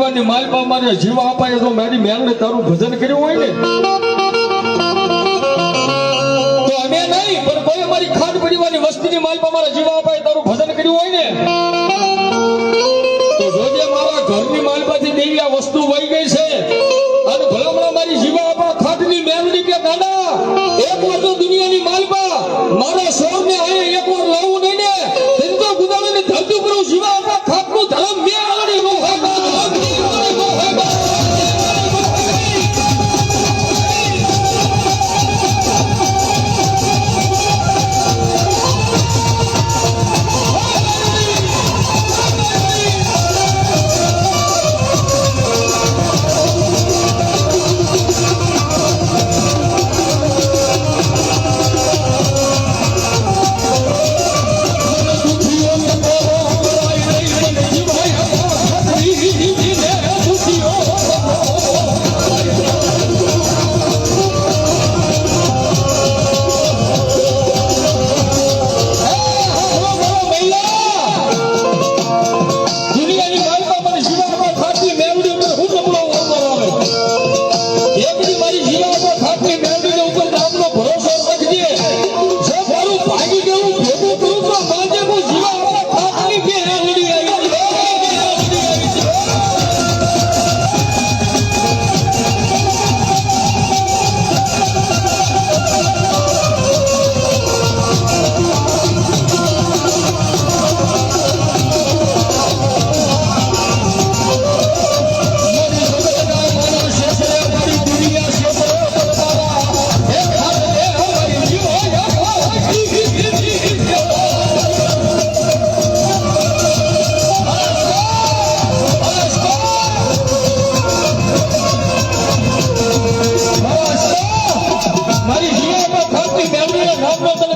પરિવારની માલપા મારે જીવ અપાય તો મારી મેલને તારું ભજન કર્યું હોય ને તો અમે નહીં પણ કોઈ અમારી ખાટ પરિવારની વસ્તીની માલપા મારે જીવ અપાય તારું ભજન કર્યું હોય ને તો જોજે મારા ઘરની માલપાથી દેવી આ વસ્તુ વહી ગઈ છે અને ભલામણા મારી જીવા આપા ખાટની મેલડી કે દાદા એક વાર તો દુનિયાની માલપા મારા સોરને આયે એક વાર લાવું નહીં ને તેમ તો ગુદાળાની ધરતી ઉપર જીવા આપા ખાટનું ધર્મ મે આલડી નો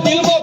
દિલમાં